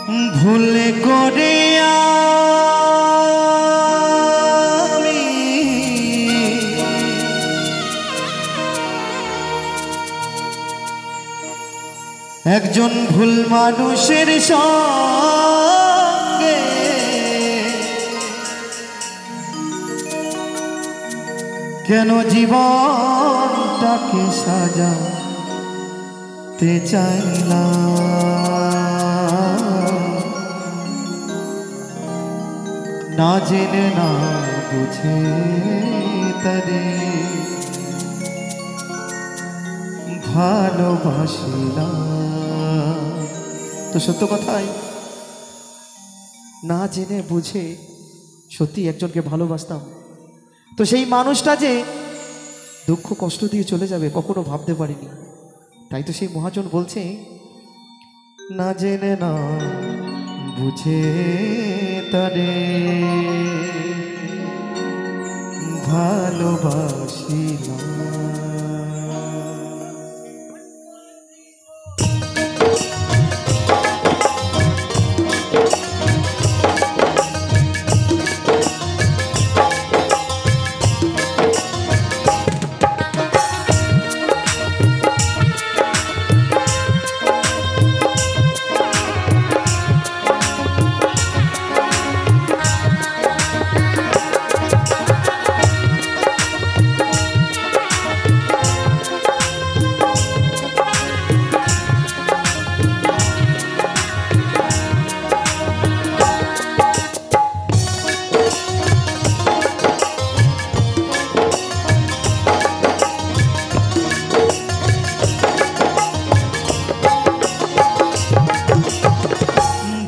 ভুল করে আমি একজন ভুল মানুষের সঙ্গে কেন জীবনটাকে সাজাতে চাইলাম, না জেনে না বুঝে তারে ভালোবাসিলাম। তো সত্য কথাই না জেনে বুঝে সত্যি একজনকে ভালোবাসতাম, তো সেই মানুষটা যে দুঃখ কষ্ট দিয়ে চলে যাবে কখনো ভাবতে পারিনি। তাই তো সেই মহাজন বলছে, না জেনে না বুঝে তারে ভালোবাসিলাম।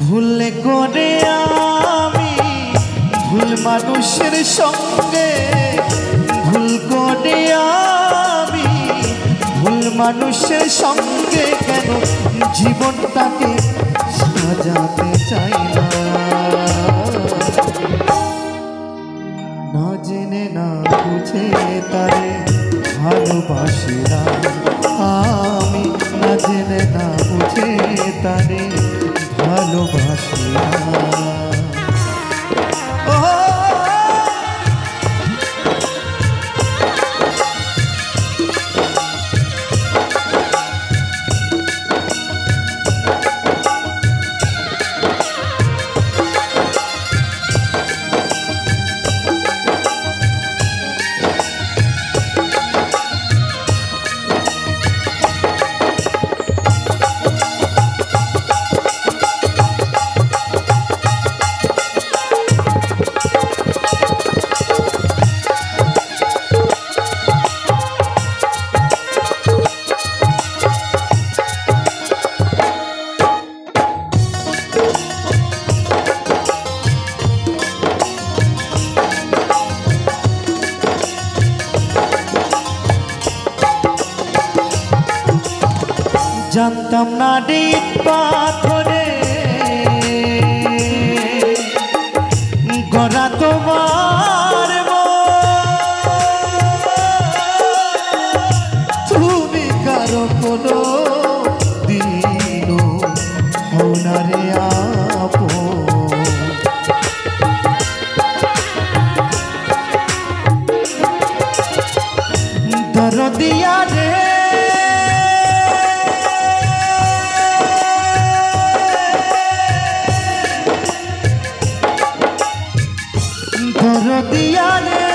ভুল করে আমি ভুল মানুষের সঙ্গে, ভুল করে আমি ভুল মানুষের সঙ্গে কেন জীবনটাকে সাজাতে চাইলাম, না জেনে না বুঝে তারে ভালোবাসিলাম। আমি না জেনে না বুঝে তারে ভালোবাসিলাম। জানতাম না ডিপ পাথরে গড়া তোমার তুমি কারো কোনো দিন হনারে আপন, দরদিয়া রে দিয়া রে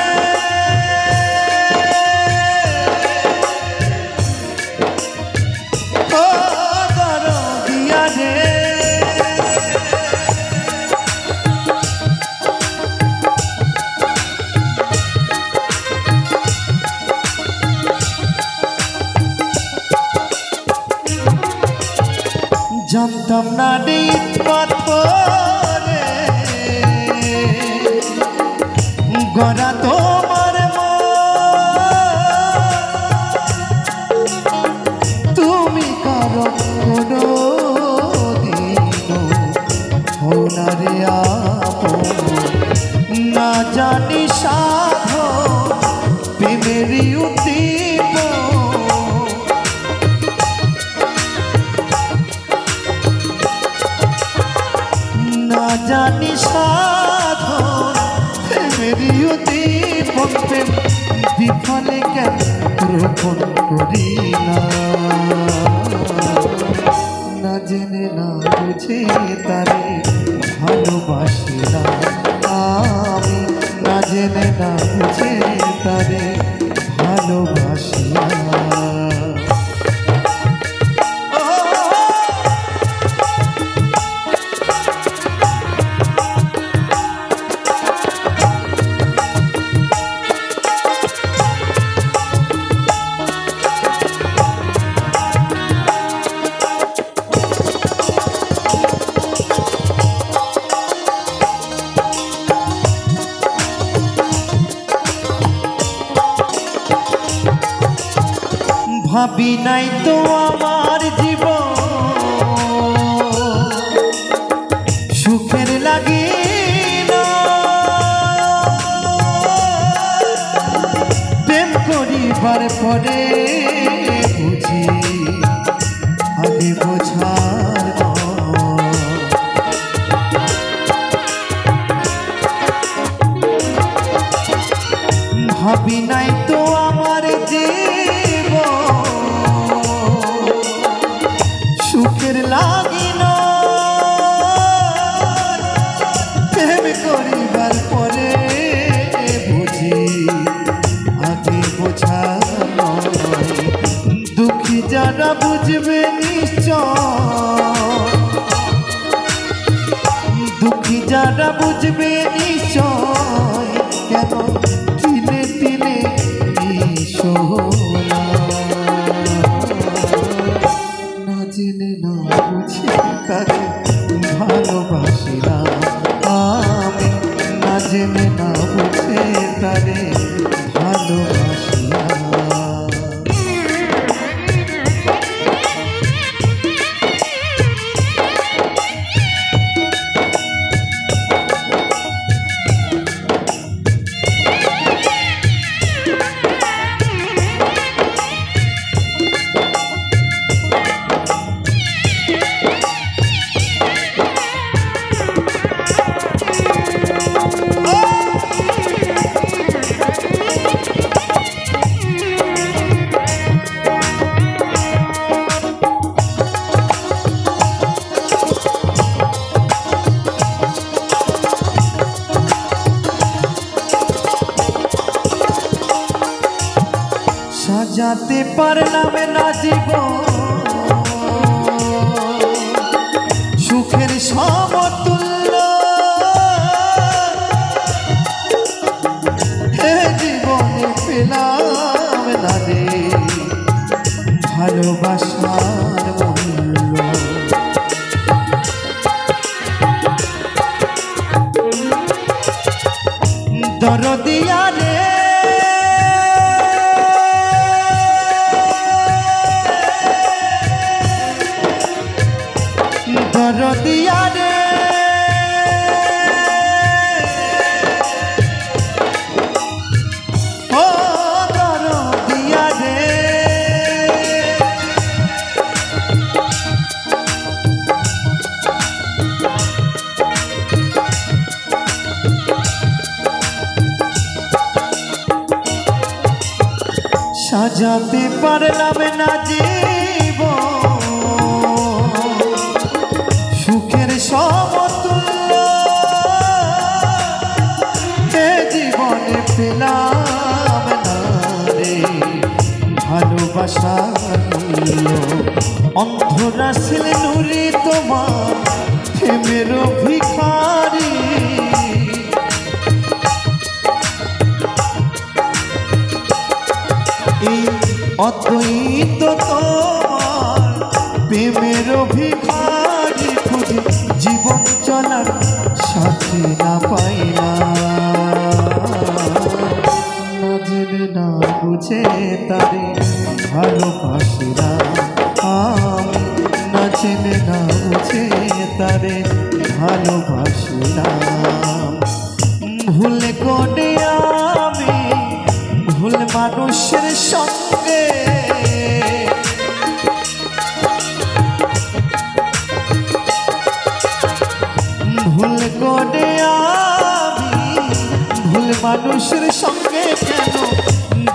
ও দিয়া রে জানতাম না ডিপ পাথরে গড়া তোমার তুমি কারো কোনো দিন হনারে আপন, না জানি সাধো প্রেমেরই উদ্দীপ জানি সাধন প্রেমেরই উদ্দীপন প্রেম বিফলে কেন রোপণ করি না না জেনে না বুঝে তারে ভালোবাসি না আমি না জেনে না বুঝে তারে ভালোবাসি না ভাবি নাই তো আমার জীবন সুখের লাগে না প্রেম করিবার পরে বুঝি আগে বোঝার ভাবি নাই তো আমার সুখের লাগিন প্রেম করিবার পরে বুঝি আগে বোঝা দুঃখী যারা বুঝবে নিশ্চয় দুঃখী যারা বুঝবে নিশ্চয় কেন তিলে তিলে সোনা জেনে না বুঝে তারে ভালোবাসি না আমি না জেনে না বুঝে তারে ভালোবাসি না সাজাতে পারলাম না জীবন সুখের সমতুল্য হে জীবনে পেলাম না রে ভালোবাসার মূল্য দরদিয়া রে দরদিয়া রে ও দরদিয়া রে সাজাতে পারলাম না জীবন সুখের সমতুল্য এ জীবনে পেলাম না রে ভালোবাসার মূল্য অন্ধরা ছিল নুরি তোমার প্রেমের ভিখারি এই অদ্বৈত তোমার প্রেমের ভিখারি খুঁজে জীবন চলার সাথী না পাই না জেনে না বুঝে তারে ভালোবাসি না আমি না জেনে না বুঝে তারে ভালোবাসি না ভুল করে আমি ভুল মানুষের সঙ্গে ভুল মানুষের সঙ্গে কেন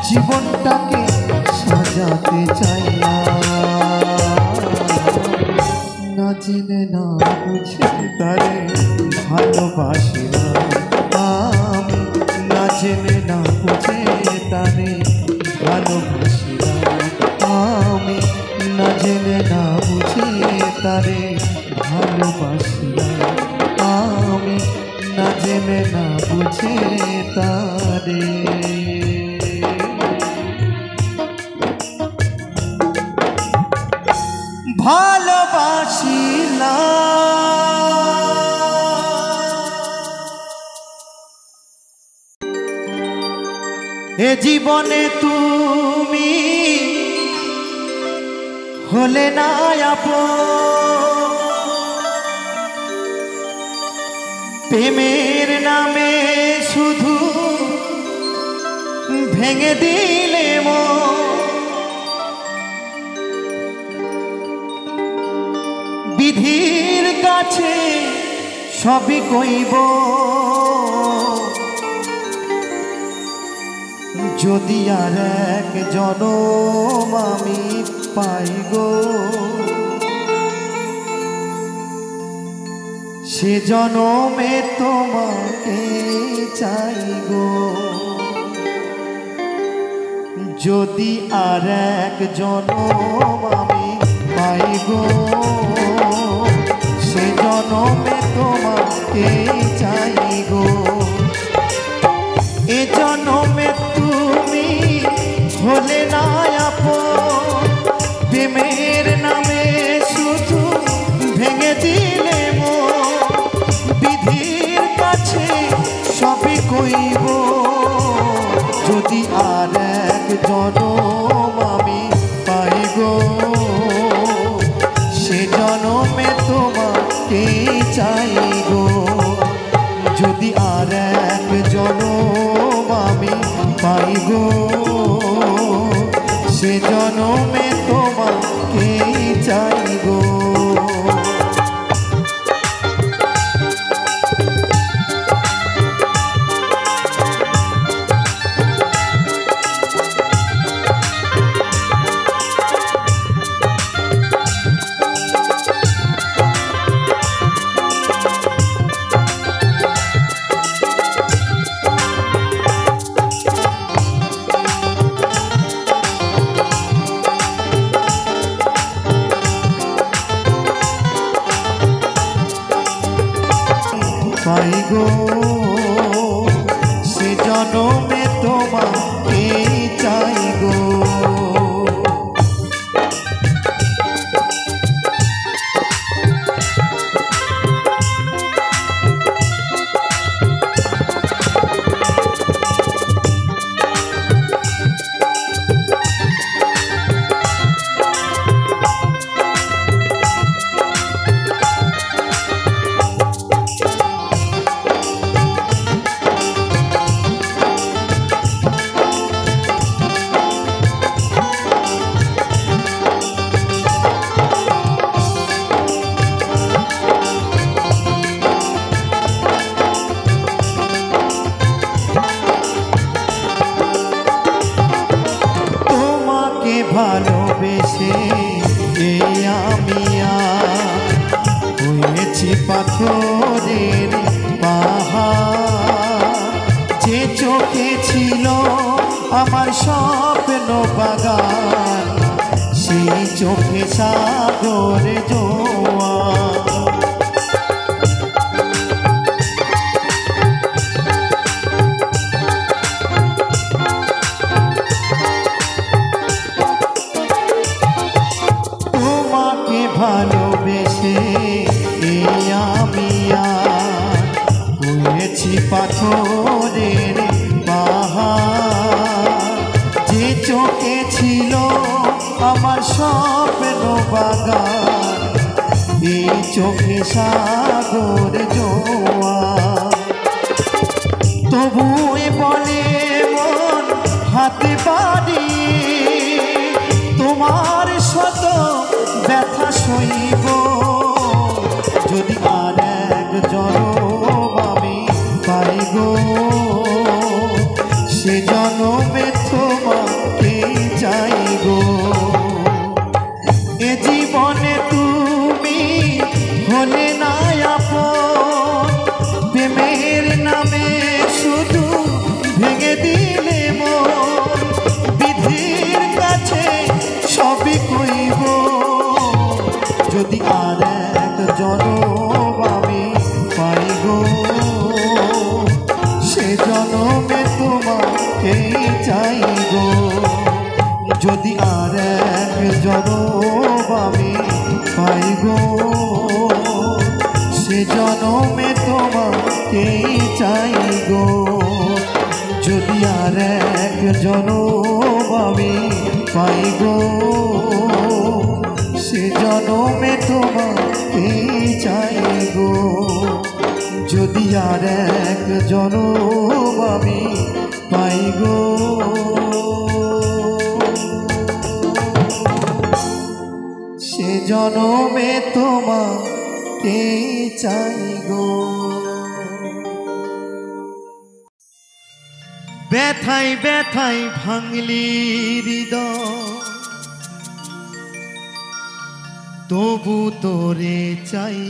জীবনটাকে সাজাতে চাই না, না জেনে না বুঝে তারে ভালোবাসি না আমি, না জেনে না বুঝে তারে ভালোবাসি না আমি, না জেনে না বুঝে তারে ভালোবাসি না আমি, না জেনে না বুঝে তারে। এ জীবনে তুমি হলে না আপন, প্রেমের নামে শুধু ভেঙে দিলে মন, বিধির কাছে সবই কইব যদি আর এক জনম আমি পাই গো, সে জনমে তোমাকে চাই গো, যদি আর এক জনম আমি পাই গো, সে জনমে তোমাকে চাই গো। এ জনমে তুমি হলে না আপন, প্রেমের নামে শুধু ভেঙে দিলে মন, বিধির কাছে সবই কইব যদি আর এক জনম আমি পাই গো, সে জনমে তোমাকে চাই গো, যদি আর এক জনম আমি পাই গো, সে জনমে তোমাকে চাই গো। পাই গো, সে জনমে তোমাকে চাই গো। ভালোবেসে এই আমি হয়েছি পাথরের পাহাড়, যে চোখে ছিল আমার স্বপ্ন বাগান, সেই চোখে সাগরে জোয়ার। ভালোবেসে এই আমি হয়েছি পাথরের পাহাড়, যে চোখে ছিল আমার স্বপ্ন বাগান, এই চোখে সাগর জোয়ার। তবুও বলে মন হাতে বাড়িয়ে তোমার শত ব্যথা সইব, যদি আর এক জনম আমি পাই গো, জীবনে তুমি হলে না আপন, প্রেমের নামে শুধু ভেঙে দিলে মন। বিধির কাছে সবই কইব, যদি আর এক জনম আমি পাই গো, সে জনমে তোমাকেই চাই গো। যদি আর এক জনম আমি পাই গো, সে জনমে তোমাকেই চাই গো। যদি আর এক জনম আমি পাই গো, সে জনমে তোমাকেই চাই গো। যদি আর এক জনম আমি পাই গো, সে জনমে তোমাকে চাই গো। ব্যথায় ব্যথায় ভাঙলি হৃদয়, তবু তোরে চাই।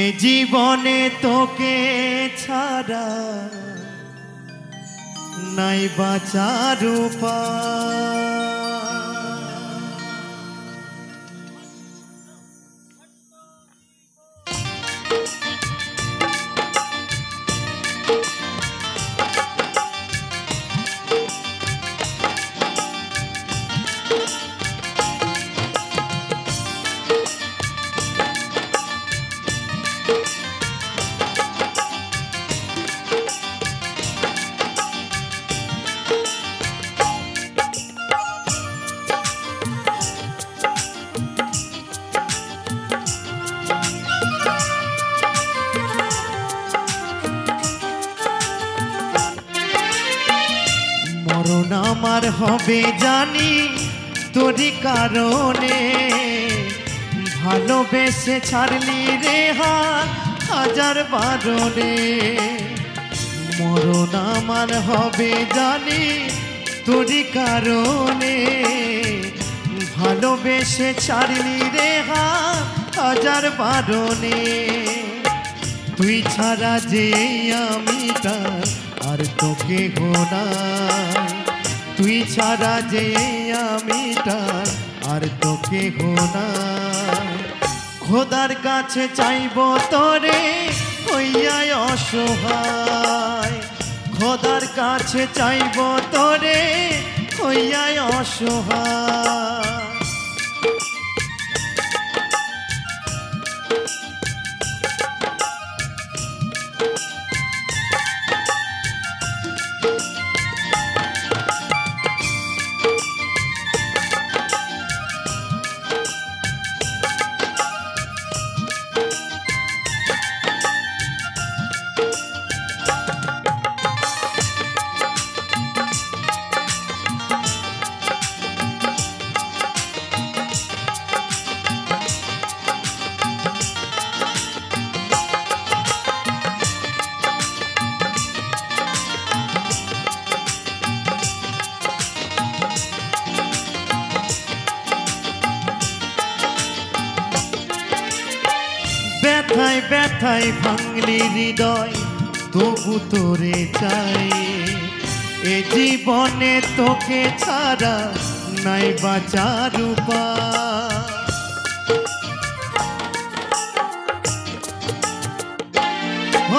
এ জীবনে তোকে ছাড়া নাই বাঁচার উপায়। মরণ আমার হবে জানি তোরই কারণে, ভালোবেসে ছাড়লি রে হাত হাজার বারণে। মরণ আমার হবে জানি তোরই কারণে, ভালোবেসে ছাড়লি রে হাত হাজার বারণে। তুই ছাড়া যে আমি তার আর তোকে গোনাই, তুই ছাড়া যে আমি তার আর তোকে গোনাই। খোদার কাছে চাইব তোরে হইয়াই অসহায়, খোদার কাছে চাইব তোরে হইয়াই অসহায়। ব্যথায় ব্যথায় ভাঙলি হৃদয়, তবু তোরে চাই। এ জীবনে তোকে ছাড়া নাই বাঁচার উপায়।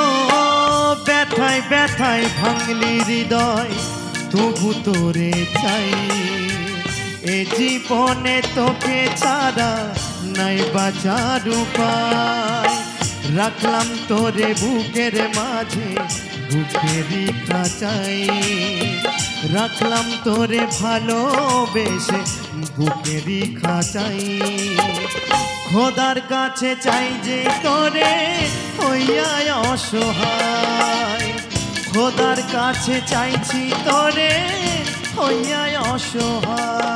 ও ব্যথায় ব্যথায় ভাঙলি হৃদয়, তবু তোরে চাই। এ জীবনে তোকে ছাড়া নাই বাঁচার উপায়। রাখলাম তোরে বুকের মাঝে বুকেরই খাঁচাই, রাখলাম তোরে ভালোবেসে বুকেরই খাঁচাই। খোদার কাছে চাই যে তোরে হইয়াই অসহায়, খোদার কাছে চাইছি তোরে হইয়াই অসহায়।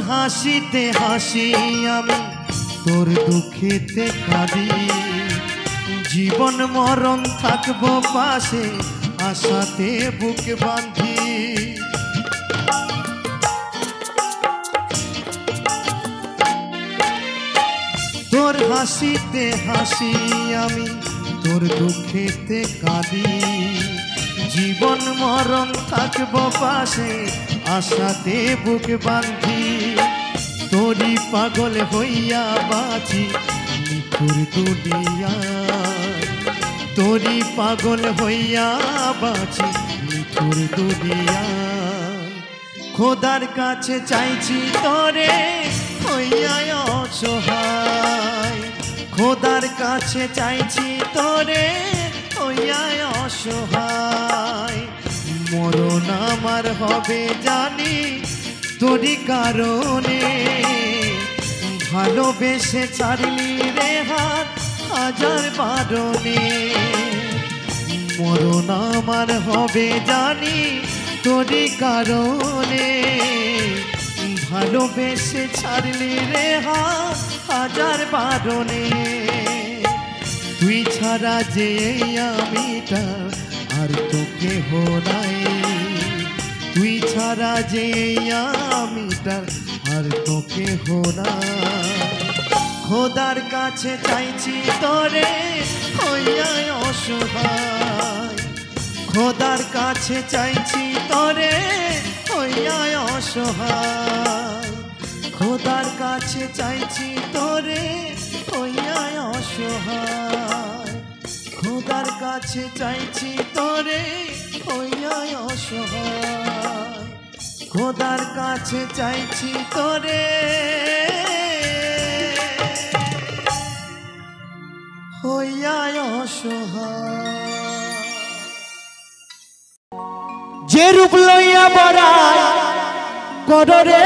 হাসিতে হাসি আমি তোর দুঃখেতে কাঁদি জীবন মরণ থাকবো পাশে আশাতে বুক বাঁধি তোর হাসিতে হাসি আমি তোর দুঃখেতে কাঁদি জীবন মরণ থাকবো পাশে আশাতে বুক বাঁধি তোরি পাগল হইয়া বাঁচি নিঠুর দুনিয়ায় তোরি পাগল হইয়া বাঁচি নিঠুর দুনিয়ায় খোদার কাছে চাইছি তোরে হইয়া অসহায় খোদার কাছে চাইছি তোরে হইয়া অসহায় মরণ আমার হবে জানি তোরি কারণে ভালোবেসে ছাড়লি রে হাত হাজার বারণে মরণ আমার হবে জানি তোরি কারণে ভালোবেসে ছাড়লি রে হাত হাজার বারণে তুই ছাড়া যে আমিটা আর তোকে নাই তুই ছাড়া যে আমিটা আর তোকে নাই খোদার কাছে চাইছি তোরে হইয়া অসহায় খোদার কাছে চাইছি তোরে হইয়া অসহায় খোদার কাছে চাইছি তোরে হইয়া অসহায় খোদার কাছে চাইছি তোরে হইয়া অসহায় খোদার কাছে চাইছি তোরে হইয়া অসহায় যে রূপ লইয়া বড়াই কররে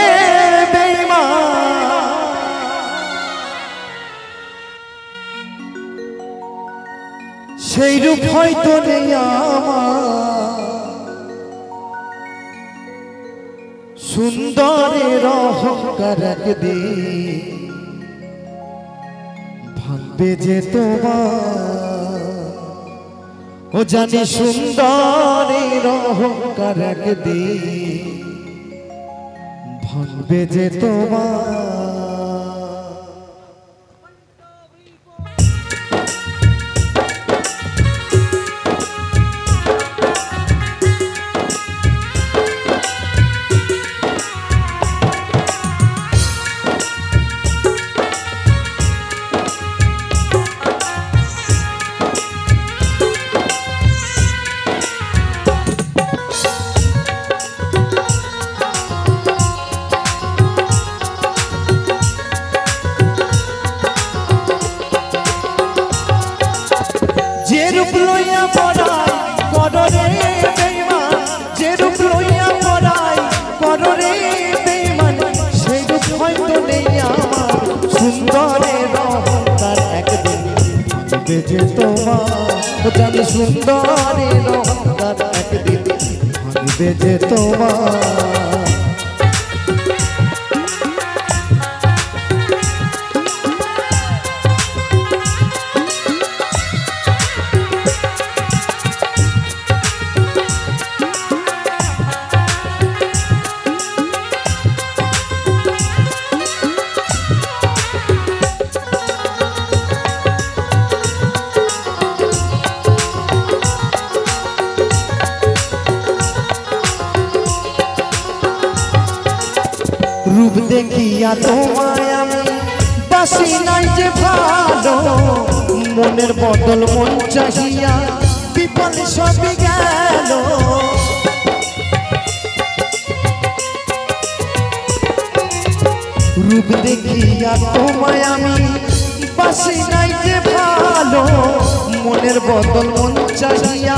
বেঈমান সেই রূপ হয়তো নেই আমার সুন্দরের অহংকার একদিন ভাববে যে তোমার ও জানি সুন্দরের অহংকার একদিন ভাববে যে তোমার যে তোমার জানি সুন্দরের অহংকার একদিন ভাঙবে যে তোমার রূপ দেখিয়া তোমায় আমি বাসি নাই যে ভালো মনের বদল মন চাহিয়া বিফল সবই গেল রূপ দেখিয়া তোমায় আমি বাসি নাই যে ভালো মনের বদল মন চাহিয়া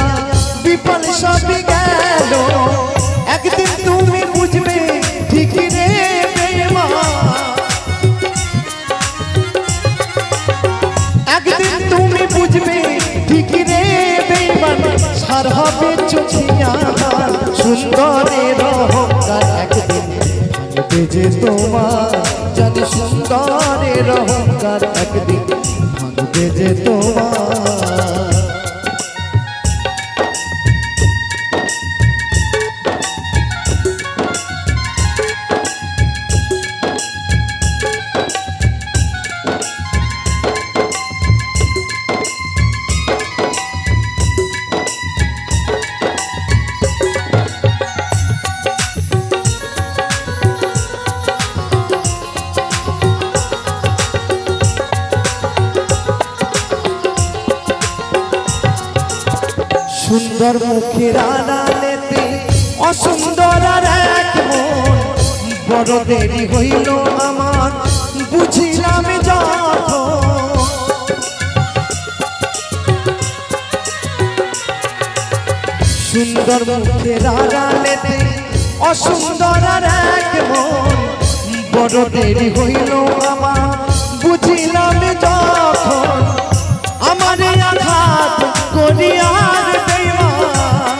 বিফল সবই গেল একদিন তুমি বুঝবে ঠিকই রে একদিন তুমি বুঝবে ঠিকই রে বেঈমান সার হবে চোখিয়া সুন্দরের অহংকার একদিন ভাঙবে যে তোমার জানি সুন্দরের অহংকার একদিন ভাঙবে যে তোমার। সুন্দর মুখের আড়ালেতে অসুন্দর আর এক মন, বড় দেরি হইল আমার বুঝিলাম যখন। সুন্দর মুখের আড়ালেতে অসুন্দর আর এক মন, বড় দেরি হইল আমার বুঝিলাম যখন। আমার আঘাত করিয়ার বেঈমান,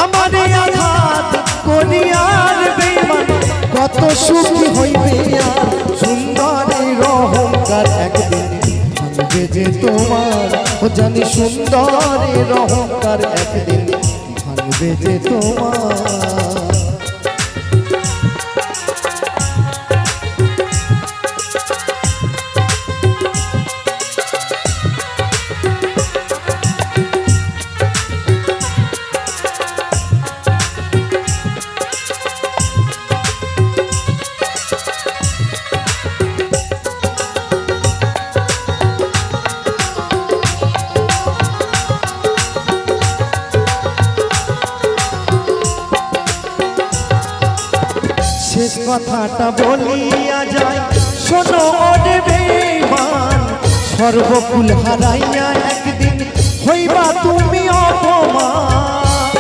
আমার আঘাত করিয়ার বেঈমান, কত সুখী হইবে আর সুন্দরের অহংকার একদিন ভাঙবে যে তোমার। ও জানি সুন্দরের অহংকার একদিন ভাঙবে যে তোমার। শেষ কথাটা বলিয়া যায় শোনো ওরে বেঈমান, সর্বকুল হারাইয়া একদিন হইবা তুমি অপমান।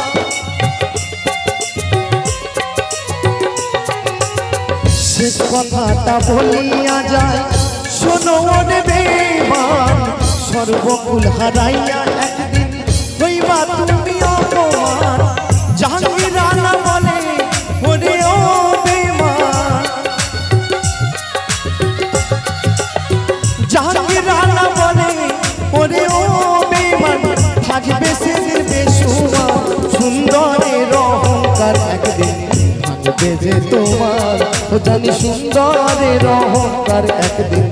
শেষ কথাটা বলিয়া যায় শোনো ওরে বেঈমান, সর্বকুল হারাইয়া একদিন হইবা তুমি অপমান। জাহাঙ্গীর রানা বলে ওরে ও বেঈমান, জাহাঙ্গীর রানা বলে ওরে ও বেঈমান, থাকবে সেদিন বেশুমার সুন্দরের অহংকার একদিন ভাঙবে যে তোমার। ও জানি সুন্দরের অহংকার একদিন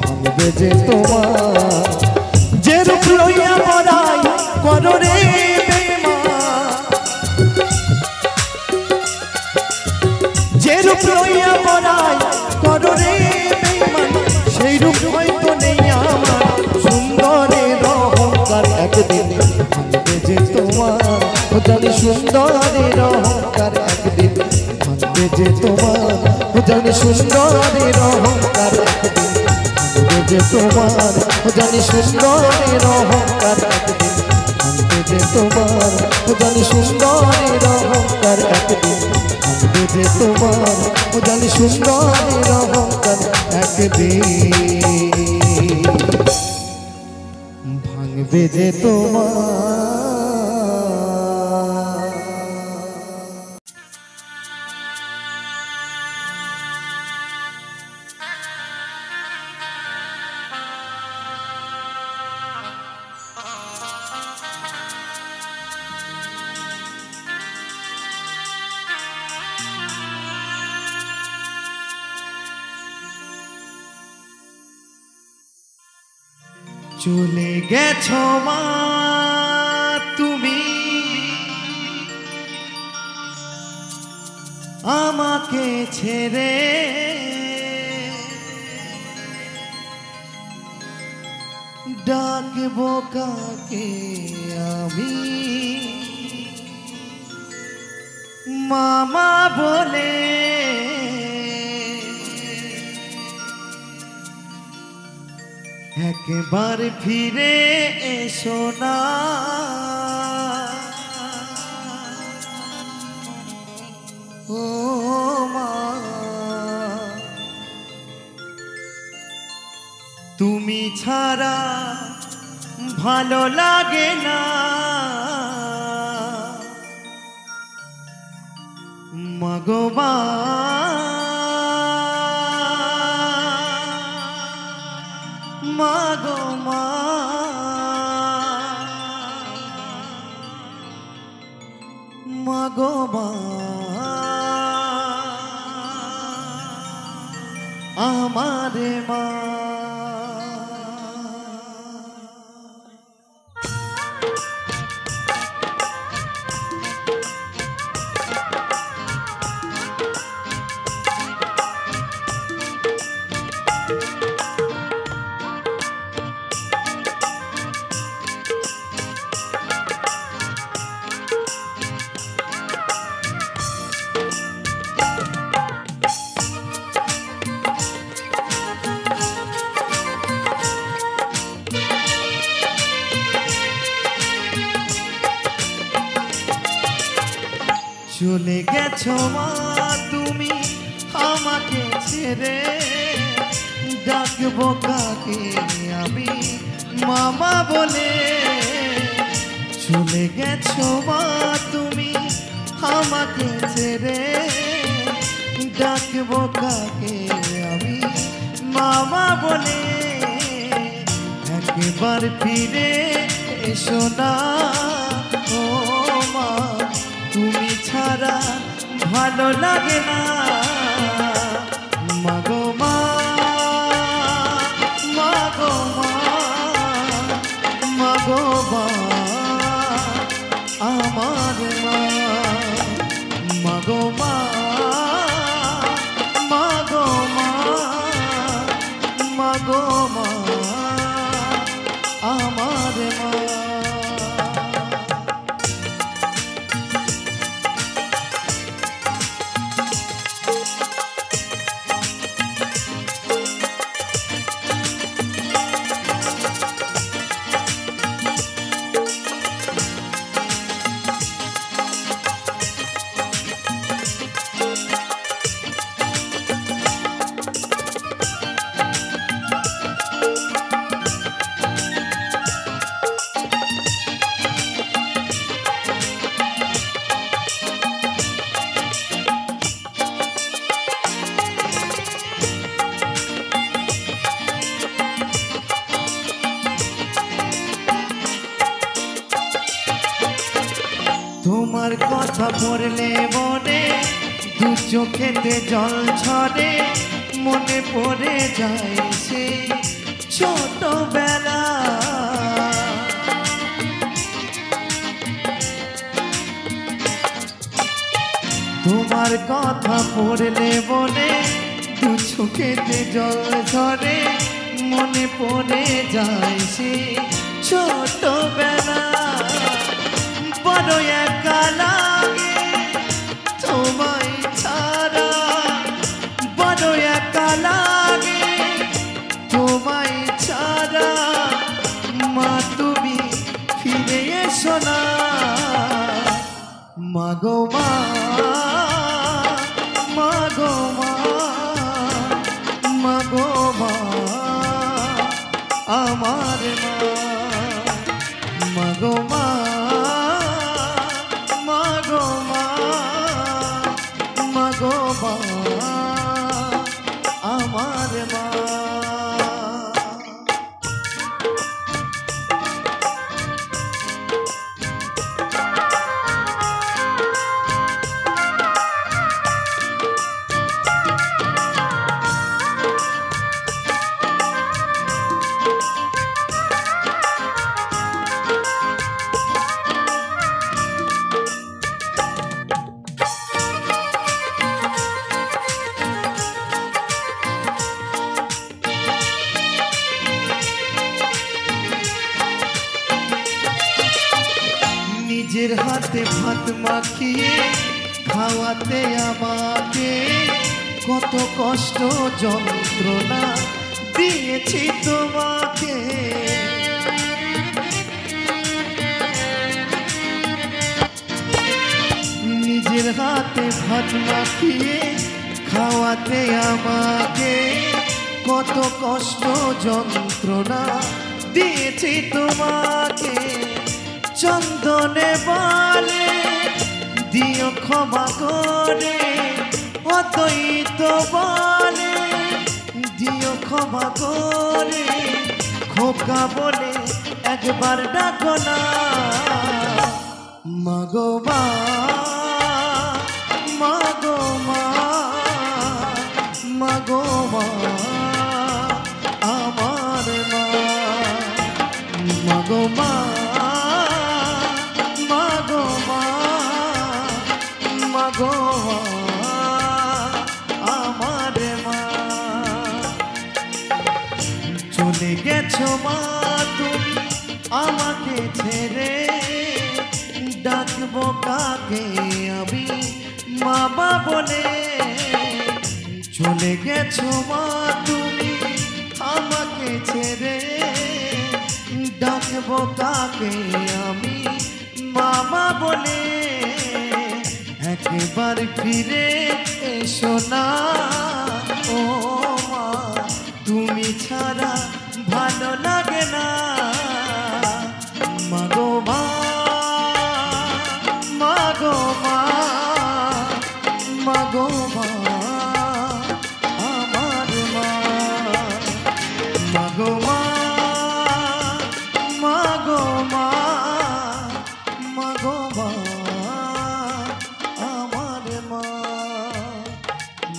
ভাঙবে যে তোমার। যে রূপ লইয়া বড়াই করো রে বেঈমান, যে রূপ লইয়া বড়াই করো রে বেঈমান, সেই রূপ হয়তো নেই আমার সুন্দরের অহংকার একদিন ভাঙবে যে তোমার। ও জানি সুন্দরের অহংকার একদিন ভাঙবে যে তোমার। ও জানি সুন্দরের অহংকার একদিন ভাঙবে যে তোমার। ও জানি সুন্দরের অহংকার একদিন ভাঙবে যে তোমার। ও জানি সুন্দরের অহংকার একদিন ভাঙবে যে তোমার। ও জানি সুন্দরের অহংকার একদিন ভাঙবে যে তোমার। চলে গেছো মা তুমি আমাকে ছেড়ে, ডাকবো কাকে আমি মামা বলে। একবার ফিরে এসো না ও মা, তুমি ছাড়া ভালো লাগে না মাগো মা মাগো মা মাগো মা আমারে মা চলে গেছো মা তুমি আমাকে ছেড়ে, ডাকবো কাকে আমি মামা বলে। চলে গেছো মা তুমি আমাকে ছেড়ে, ডাকবো কাকে আমি মামা বলে। একবার ফিরে এসো না ও মা, তুমি ছাড়া ভালো লাগে না। মাগো মা মাগো মা মাগো মা আমার মা। মাগো মা মাগো মা মাগো মা আমার মা। তোমার কথা পড়লে মনে দু চোখেতে জল ঝরে, মনে পড়ে যায় সে ছোটবেলা। তোমার কথা পড়লে মনে দু চোখেতে জল ঝরে, মনে পড়ে যায় সে ছোটবেলা। বড় একা লাগে তোমায় ছাড়া, বড় একা লাগে তোমায় ছাড়া। মা তুমি ফিরে এসো না। মাগো মা মাগো মা মাগো মা আমার মা। মাগো মা মাগো মা মাগো মা আমার মা। নিজের হাতে ভাত মাখিয়ে খাওয়াতে আমাকে, কত কষ্ট যন্ত্রণা দিয়েছি তোমাকে। নিজের হাতে ভাত মাখিয়ে খাওয়াতে আমাকে, কত কষ্ট যন্ত্রণা দিয়েছি তোমাকে। চন্দনে বলে দিও ক্ষমা করে, কতই তো বলে দিও ক্ষমা করে, খোকা বলে একবার ডাকো না। মাগো মা, মাগো মা, মাগো মা, আমার মা। মাগো মা, মাগো মা, মাগো মা, আমার মা। চলে গেছো মা তুমি আমাকে ছেড়ে, ডাকবো কাকে আমি মা বলে। চলে গেছো মা তুমি আমাকে ছেড়ে, ডাকবো কাকে আমি মা বলে। একবার ফিরে এসো না ও মা, তুমি ছাড়া ভালো লাগে না। মাগো মা, মাগো মা, মাগো মা, আমার মা। মাগো মা, মাগো মা, মাগো মা, আমার মা।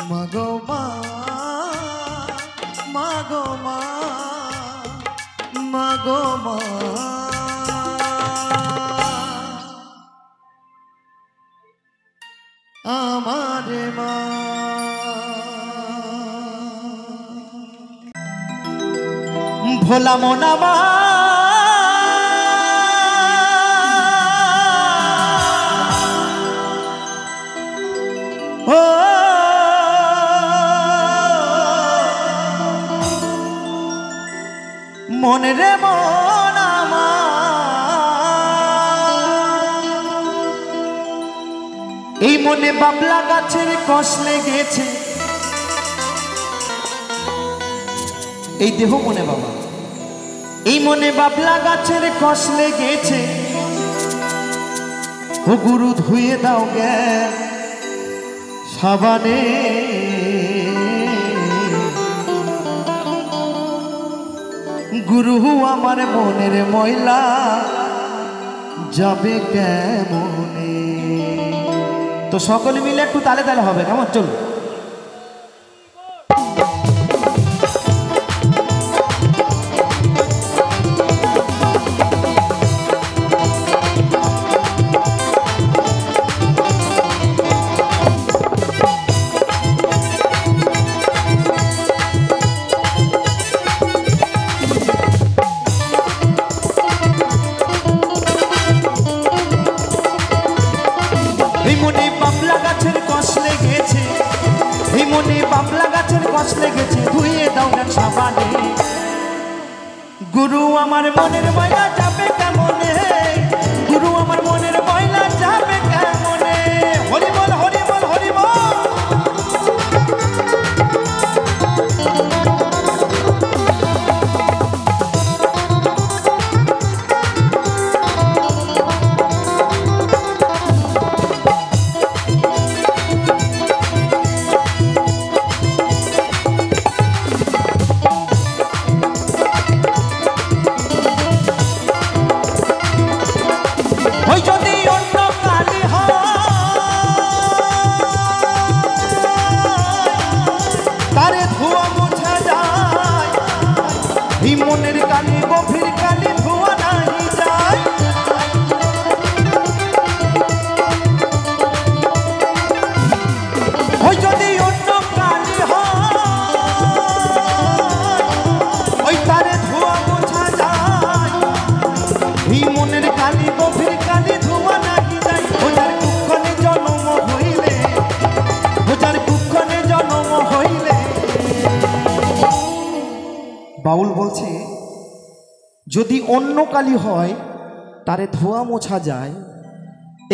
মাগো মা, মাগো মা, মাগো মা। আমার মা। ভোলা মনা মা, ও মনে রে মনা মা, এই মনে বাবলা গাছের কষ লেগেছে, এই দেহ মনে বাবা, এই মনে বাবলা গাছের কষ লেগেছে। ও গুরু ধুয়ে দাও গে সাবানে, গুরু আমার মনের ময়লা যাবে কেমনে। তো সকলে মিলে একটু তালে তালে হবে, কেমন? চল। এই মনে বাবলা গাছের কষ লেগেছে, এই মনে বাবলা গাছের কষ লেগেছে, ধুয়ে দাও না সাবানে। গুরু আমার মনের ময়লা যাবে কেমনে, গুরু আমার মনের ময়লা যাবে কেমনে। হরি বল, হরি বল, হরি বল। ওই যদি অন্য কালি হয়, তারে ধোয়া মোছা যায়, এই মনের কালি গভীর কালি ধোয়া নাই যায়। ওই যদি অন্য কালি হয়, ওই তারে ধোয়া মোছা যায়, এই মনের কালি গভীর কালি ধোয়া নাহি যায়। ওজার কুক্ষণে জন্ম হইলে, ওজার কুক্ষণে জন্ম হইলে। বাউল বলছে যদি অন্য কালি হয় তারে ধোয়া মোছা যায়,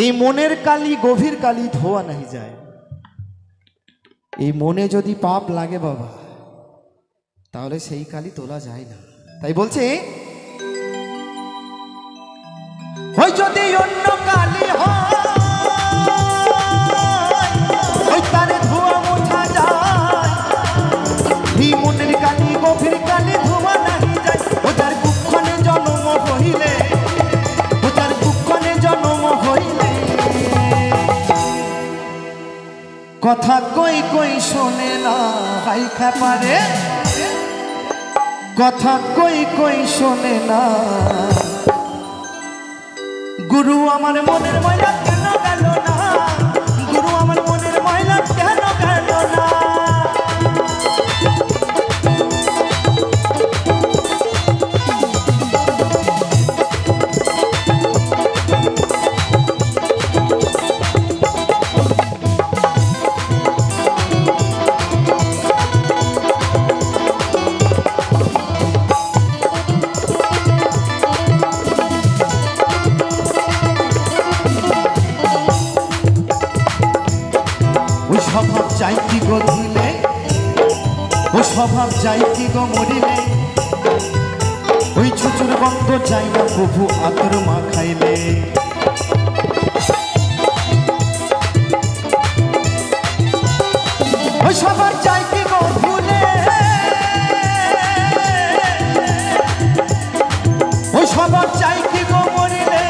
এই মনের কালি গভীর কালি ধোয়া নাহি যায়। এই মনে যদি পাপ লাগে বাবা, তাহলে সেই কালি তোলা যায় না। তাই বলছে ওই যদি অন্য কালি হয়, ওই তারে ধোয়া কথা কই কই শোনে না হাই খাপারে কথা কই কই শোনে না গুরু আমার মনের ময়লা কেন গেল না গুরু আমার মনের ময়লা কেন গেল না স্বভাব চাই কি গো ধুইলে ও স্বভাব চাই কি গো মরিলে ওই ছুচুর গন্ধ চাই না প্রভু আতর মা খাইলে ওই স্বভাব চাই কি গো ধুইলে ওই স্বভাব চাই কি গো মরিলে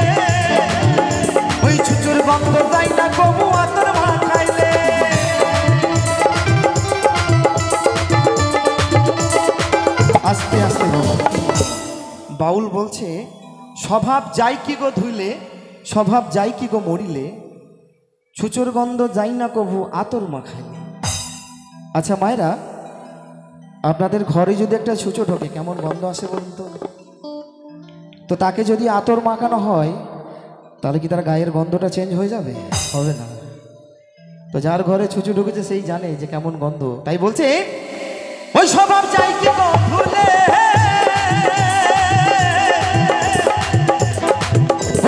ওই ছুচুর গন্ধ চাই না প্রভু আতর মা খাইলে আস্তে আস্তে বাউল বলছে স্বভাব যাই কি গো ধুইলে স্বভাব যাই কি গো মরিলে ছুচোর গন্ধ যাই না কভু আতর মাখাইলে। আচ্ছা মায়েরা, আপনাদের ঘরে যদি একটা ছুঁচো ঢোকে কেমন গন্ধ আসে বলুন তো? তো তাকে যদি আতর মাখানো হয় তাহলে কি তার গায়ের গন্ধটা চেঞ্জ হয়ে যাবে? হবে না। তো যার ঘরে ছুঁচো ঢুকেছে সেই জানে যে কেমন গন্ধ। তাই বলছে ওই স্বভাব চাই কি গো ভুলে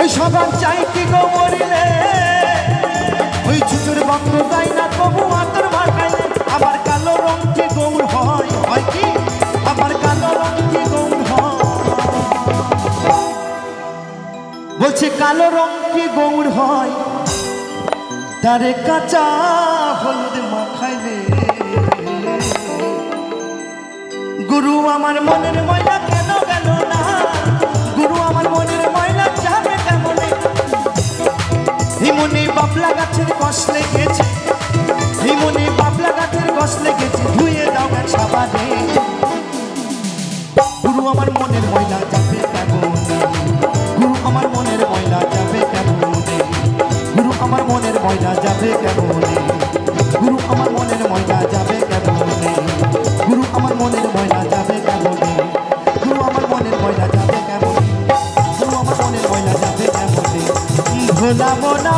ওই স্বভাব চাই কি গো মরিলে ওই ছুচুর গন্ধ যাই না কবু আতর মাখাইলে। আবার কালো রং কি গৌর হয়, হয় কি আবার কালো রং কি গৌর হয়? বলছে কালো রং কি গৌর হয় তারে কাঁচা হলুদ মাখাইলে। গুরু আমার মনের ময়লা কেন গেল না, গুরু আমার মনের ময়লা যাবে কেমনে? হিমনি বাবলা গাছের কষ লেগেছে, হিমনি বাবলা গাছের কষ লেগেছে, ধুয়ে দাও গা সাবানে। গুরু আমার মনের ময়লা যাবে কেমনে, গুরু আমার মনের ময়লা যাবে কেমনে, গুরু আমার মনের ময়লা যাবে কেমনে, গুরু আমার মনের ময়লা যাবে কেমনে, গুরু আমার মনের ময়লা যাবে কেমনে, গুরু আমার মনের ময়লা যাবে কেমনে, গুরু আমার মনের ময়লা যাবে কেমনে। ভোলা মোনা